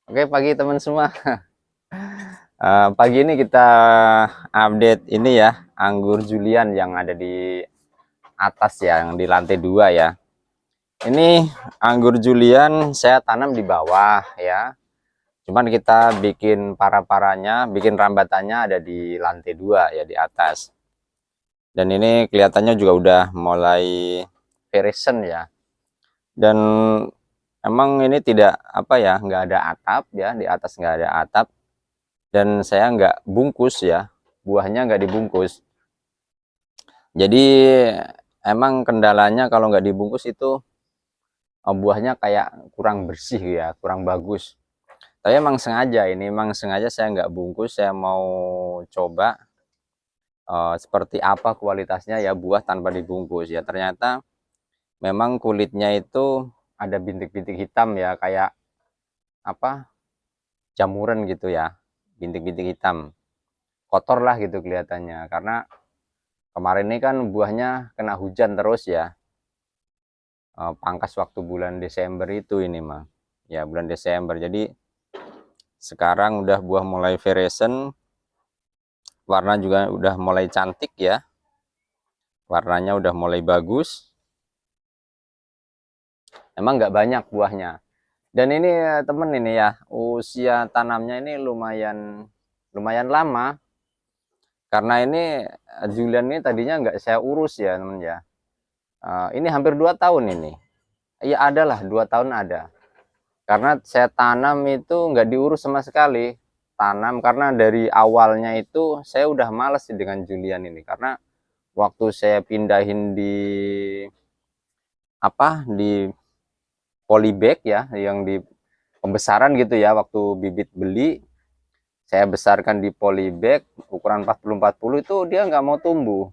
Oke, pagi teman semua. Pagi ini kita update ini ya, anggur Julian yang ada di atas ya, yang di lantai 2 ya. Ini anggur Julian saya tanam di bawah ya. Cuman kita bikin para-paranya, bikin rambatannya ada di lantai 2 ya, di atas. Dan ini kelihatannya juga udah mulai virescent ya. Dan emang ini tidak apa ya, nggak ada atap ya, di atas nggak ada atap. Dan saya nggak bungkus ya, buahnya nggak dibungkus. Jadi emang kendalanya kalau nggak dibungkus itu buahnya kayak kurang bersih ya, kurang bagus. Tapi emang sengaja, ini emang sengaja saya nggak bungkus, saya mau coba seperti apa kualitasnya ya buah tanpa dibungkus ya. Ternyata memang kulitnya itu ada bintik-bintik hitam ya, kayak apa, jamuran gitu ya, bintik-bintik hitam, kotor lah gitu kelihatannya. Karena kemarin ini kan buahnya kena hujan terus ya, pangkas waktu bulan Desember itu ini mah ya, bulan Desember. Jadi sekarang udah buah mulai virescent, warna juga udah mulai cantik ya, warnanya udah mulai bagus. Emang nggak banyak buahnya. Dan ini temen ini ya, usia tanamnya ini lumayan lumayan lama. Karena ini Julian ini tadinya nggak saya urus ya temen ya. Ini hampir 2 tahun ini. Ya ada lah, 2 tahun ada. Karena saya tanam itu nggak diurus sama sekali. Tanam karena dari awalnya itu saya udah males sih dengan Julian ini. Karena waktu saya pindahin di polybag ya, yang di pembesaran gitu ya, waktu bibit beli saya besarkan di polybag ukuran 40-40, itu dia nggak mau tumbuh,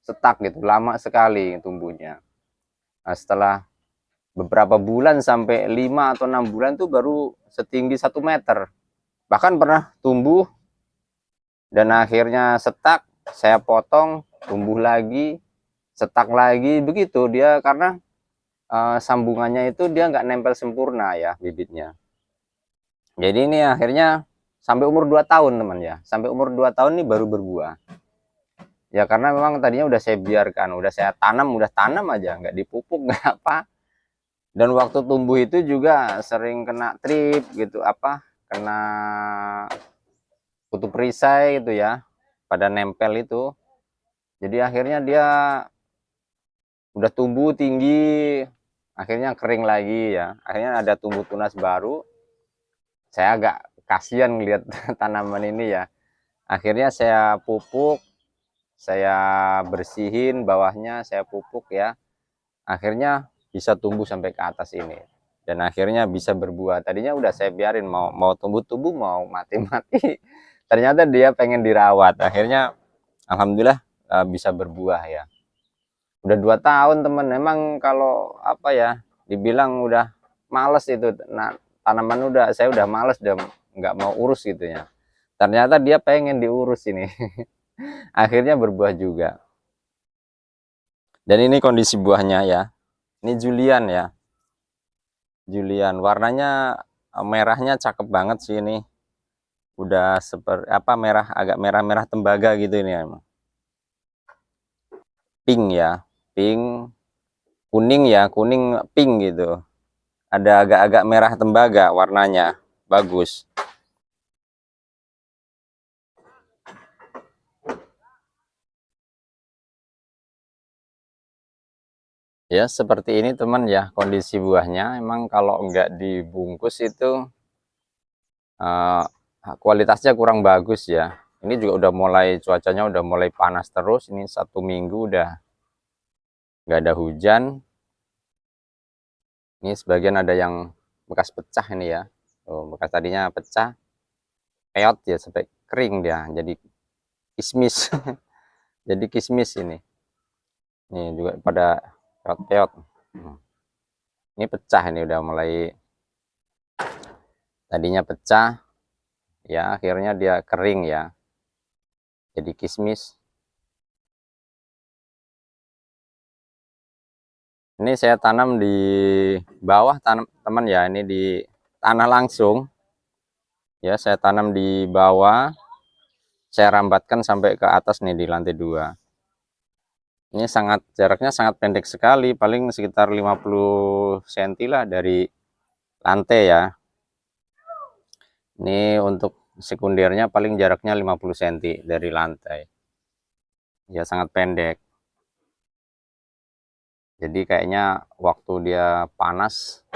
stuck gitu, lama sekali tumbuhnya. Nah, setelah beberapa bulan sampai 5 atau 6 bulan tuh baru setinggi 1 meter, bahkan pernah tumbuh dan akhirnya stuck. Saya potong, tumbuh lagi, stuck lagi, begitu dia. Karena sambungannya itu dia nggak nempel sempurna ya bibitnya. Jadi ini akhirnya sampai umur 2 tahun teman ya, sampai umur 2 tahun ini baru berbuah ya. Karena memang tadinya udah saya biarkan, udah saya tanam, udah tanam aja, nggak dipupuk nggak apa. Dan waktu tumbuh itu juga sering kena trip gitu, apa, kena kutu perisai gitu ya, pada nempel itu. Jadi akhirnya dia udah tumbuh tinggi, akhirnya kering lagi ya, akhirnya ada tumbuh tunas baru. Saya agak kasihan ngelihat tanaman ini ya, akhirnya saya pupuk, saya bersihin bawahnya, saya pupuk ya, akhirnya bisa tumbuh sampai ke atas ini. Dan akhirnya bisa berbuah. Tadinya udah saya biarin, mau mau tumbuh-tumbuh, mau mati-mati. Ternyata dia pengen dirawat. Akhirnya alhamdulillah bisa berbuah ya. Udah 2 tahun temen. Emang kalau apa ya, dibilang udah males itu. Nah, tanaman saya udah males, udah nggak mau urus gitu ya. Ternyata dia pengen diurus ini. Akhirnya berbuah juga. Dan ini kondisi buahnya ya. Ini Julian ya. Julian, warnanya merahnya cakep banget sih ini. Udah seperti apa, merah, agak merah-merah tembaga gitu ini emang. Pink ya, pink, kuning ya, kuning pink gitu. Ada agak-agak merah tembaga warnanya. Bagus. Ya, seperti ini teman ya kondisi buahnya. Emang kalau nggak dibungkus itu eh, kualitasnya kurang bagus ya. Ini juga udah mulai, cuacanya udah mulai panas terus. Ini 1 minggu udah nggak ada hujan. Ini sebagian ada yang bekas pecah ini ya. Oh, bekas tadinya pecah, peot ya sampai kering dia, jadi kismis. Jadi kismis ini. Ini juga pada peot-peot. Ini pecah, ini udah mulai, tadinya pecah ya, akhirnya dia kering ya. Jadi kismis. Ini saya tanam di bawah, tanam teman ya, ini di tanah langsung. Ya, saya tanam di bawah, saya rambatkan sampai ke atas nih di lantai 2. Ini jaraknya sangat pendek sekali, paling sekitar 50 cm lah dari lantai ya. Ini untuk sekundernya paling jaraknya 50 cm dari lantai. Ya, sangat pendek. Jadi kayaknya waktu dia panas,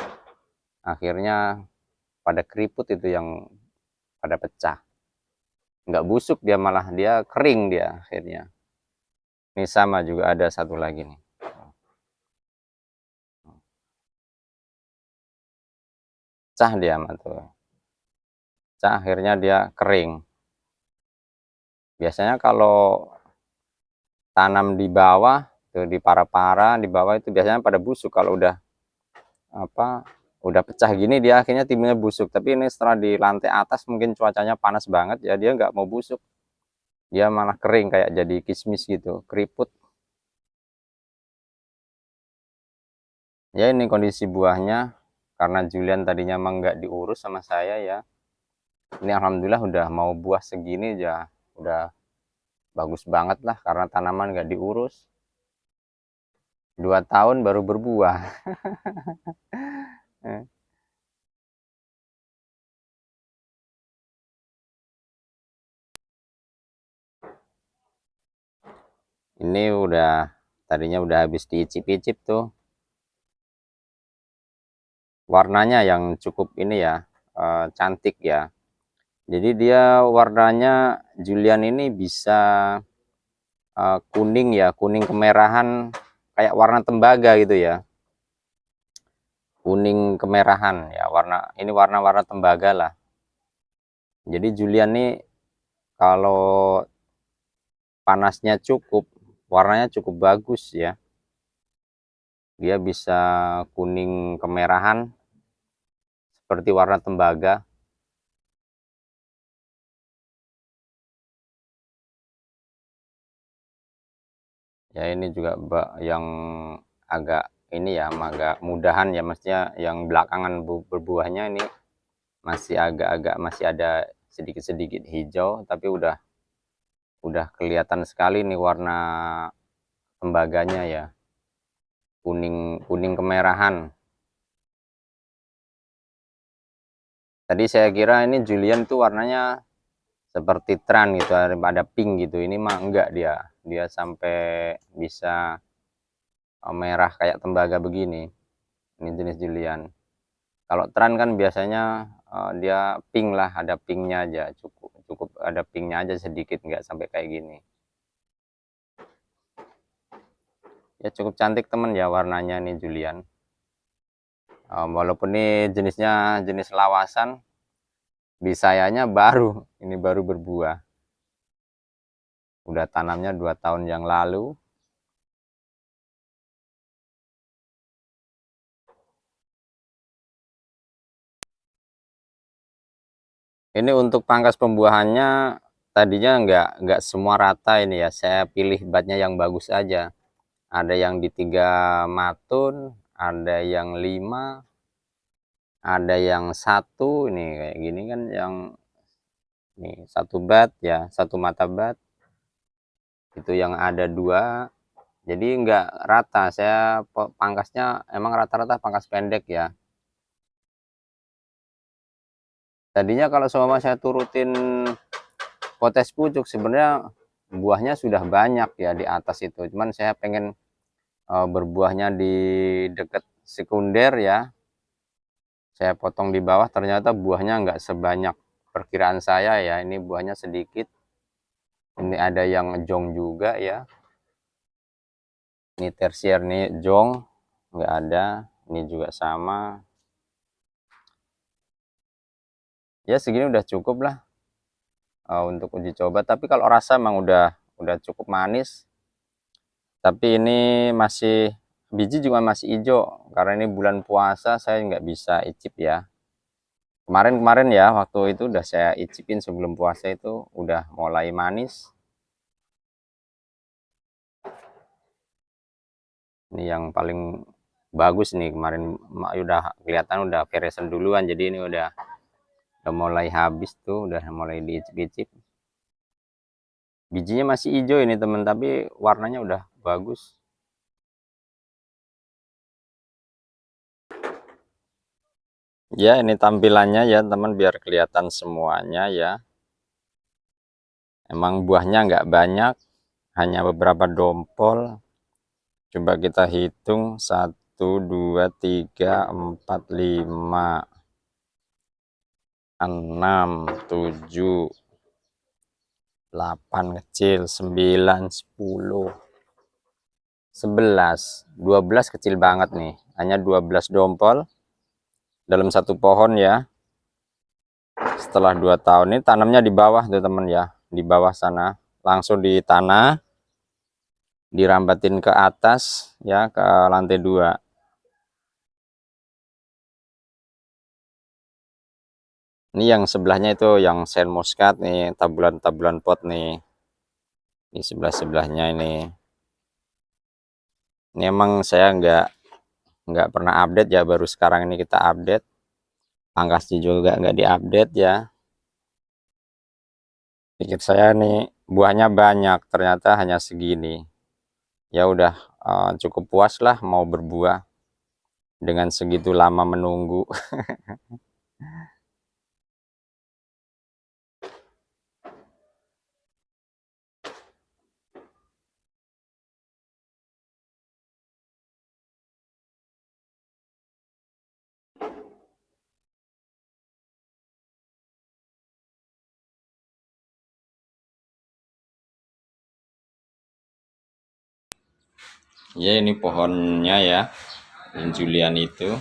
akhirnya pada keriput itu yang pada pecah. Nggak busuk dia, malah dia kering dia akhirnya. Ini sama juga ada satu lagi nih. Pecah dia tuh. Pecah, akhirnya dia kering. Biasanya kalau tanam di bawah, tuh di para-para di bawah itu biasanya pada busuk kalau apa udah pecah gini, dia akhirnya timbulnya busuk. Tapi ini setelah di lantai atas mungkin cuacanya panas banget ya, dia nggak mau busuk, dia malah kering kayak jadi kismis gitu, keriput. Ya, ini kondisi buahnya. Karena Julian tadinya emang nggak diurus sama saya ya, ini alhamdulillah udah mau buah segini ya, udah bagus banget lah, karena tanaman nggak diurus. 2 tahun baru berbuah. Ini tadinya udah habis diicip-icip tuh. Warnanya yang cukup ini ya, cantik ya. Jadi dia warnanya Julian ini bisa kuning ya, kuning kemerahan, kayak warna tembaga gitu ya. Kuning kemerahan ya, ini warna-warna tembaga lah. Jadi Julian nih kalau panasnya cukup, warnanya cukup bagus ya. Dia bisa kuning kemerahan seperti warna tembaga. Ya, ini juga yang agak ini ya, agak mudahan ya, maksudnya yang belakangan berbuahnya ini masih ada sedikit-sedikit hijau, tapi udah kelihatan sekali nih warna tembaganya ya, kuning kuning kemerahan. Tadi saya kira ini Julian tuh warnanya seperti tran gitu, ada pink gitu. Ini mah enggak, dia sampai bisa merah kayak tembaga begini. Ini jenis Julian. Kalau tran kan biasanya dia pink lah, ada pinknya aja, cukup cukup ada pinknya aja sedikit, nggak sampai kayak gini. Ya, cukup cantik temen ya warnanya nih Julian. Walaupun ini jenisnya jenis lawasan, di sayanya ini baru berbuah. Udah tanamnya 2 tahun yang lalu. Ini untuk pangkas pembuahannya, tadinya nggak semua rata ini ya. Saya pilih batnya yang bagus aja. Ada yang di 3 matun, ada yang 5, ada yang 1. Ini kayak gini kan, yang nih 1 bat ya, 1 mata bat. Itu yang ada 2. Jadi nggak rata. Saya pangkasnya emang rata-rata pangkas pendek ya. Tadinya kalau seumpama saya turutin potes pucuk, sebenarnya buahnya sudah banyak ya di atas itu. Cuman saya pengen berbuahnya di dekat sekunder ya. Saya potong di bawah, ternyata buahnya nggak sebanyak perkiraan saya ya. Ini buahnya sedikit. Ini ada yang jong juga ya. Ini tersier nih jong, nggak ada. Ini juga sama. Ya, segini udah cukup lah untuk uji coba. Tapi kalau rasa emang udah cukup manis. Tapi ini biji juga masih hijau, karena ini bulan puasa, saya nggak bisa icip ya. Kemarin ya, waktu itu udah saya icipin sebelum puasa, itu udah mulai manis. Ini yang paling bagus nih, kemarin udah kelihatan udah keresan duluan, jadi ini udah udah mulai habis tuh, udah mulai diicip-icip. Bijinya masih hijau ini teman, tapi warnanya udah bagus. Ya, ini tampilannya ya teman, biar kelihatan semuanya ya. Emang buahnya nggak banyak, hanya beberapa dompol. Coba kita hitung, 1, 2, 3, 4, 5, 6, 7, 8 kecil, 9, 10, 11, 12 kecil banget nih. Hanya 12 dompol dalam satu pohon ya. Setelah 2 tahun ini tanamnya di bawah tuh teman ya, di bawah sana, langsung di tanah, dirambatin ke atas ya, ke lantai 2. Ini yang sebelahnya itu yang Saint Muscat nih, tabulan-tabulan pot nih. Di sebelah-sebelahnya ini. Ini emang saya nggak pernah update ya, baru sekarang ini kita update. Pangkasnya juga nggak diupdate ya. Pikir saya nih buahnya banyak, ternyata hanya segini. Ya udah, cukup puas lah mau berbuah dengan segitu lama menunggu. Ya ini pohonnya ya, Julian itu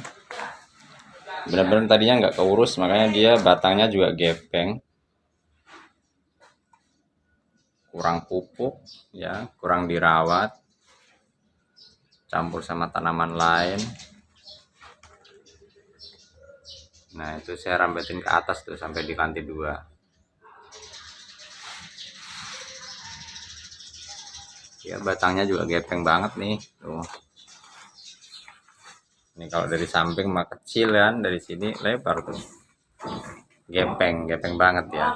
benar-benar tadinya nggak keurus, makanya dia batangnya juga gepeng, kurang pupuk ya, kurang dirawat, campur sama tanaman lain. Nah itu saya rambatin ke atas tuh sampai di lantai 2. Ya batangnya juga gepeng banget nih tuh. Ini kalau dari samping mah kecil kan, dari sini lebar tuh, gepeng banget ya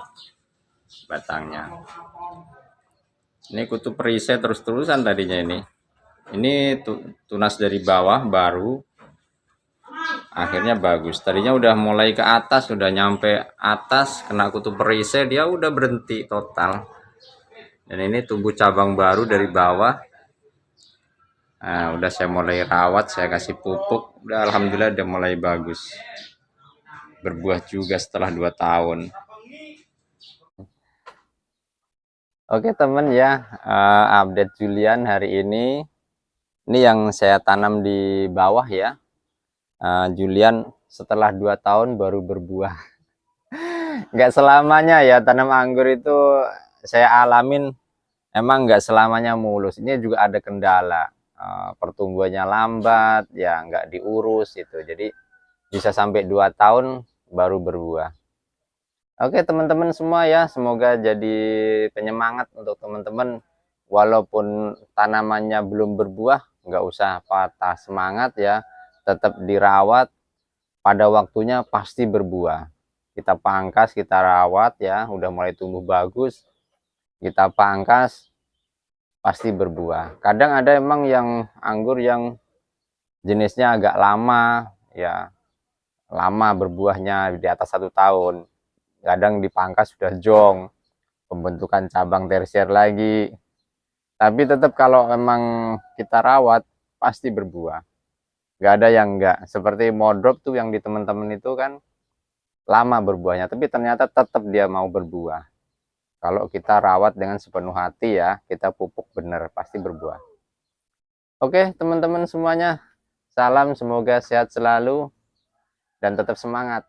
batangnya. Ini kutu perisai terus-terusan tadinya ini. Ini tunas dari bawah baru, akhirnya bagus. Tadinya udah mulai ke atas, udah nyampe atas, kena kutu perisai, dia udah berhenti total. Dan ini tumbuh cabang baru dari bawah. Nah, udah saya mulai rawat, saya kasih pupuk, udah alhamdulillah udah mulai bagus. Berbuah juga setelah 2 tahun. Oke teman ya, update Julian hari ini. Ini yang saya tanam di bawah ya. Julian setelah 2 tahun baru berbuah. Nggak selamanya ya, tanam anggur itu saya alamin emang nggak selamanya mulus. Ini juga ada kendala, pertumbuhannya lambat ya, nggak diurus itu, jadi bisa sampai 2 tahun baru berbuah. Oke teman-teman semua ya, semoga jadi penyemangat untuk teman-teman. Walaupun tanamannya belum berbuah, nggak usah patah semangat ya, tetap dirawat, pada waktunya pasti berbuah. Kita pangkas, kita rawat ya, udah mulai tumbuh bagus, kita pangkas, pasti berbuah. Kadang ada emang yang anggur yang jenisnya agak lama ya, lama berbuahnya di atas 1 tahun. Kadang dipangkas sudah jong, pembentukan cabang tersier lagi. Tapi tetap kalau memang kita rawat pasti berbuah. Nggak ada yang enggak. Seperti modrop tuh yang di teman-teman itu kan lama berbuahnya, tapi ternyata tetap dia mau berbuah. Kalau kita rawat dengan sepenuh hati ya, kita pupuk benar, pasti berbuah. Oke teman-teman semuanya, salam, semoga sehat selalu dan tetap semangat.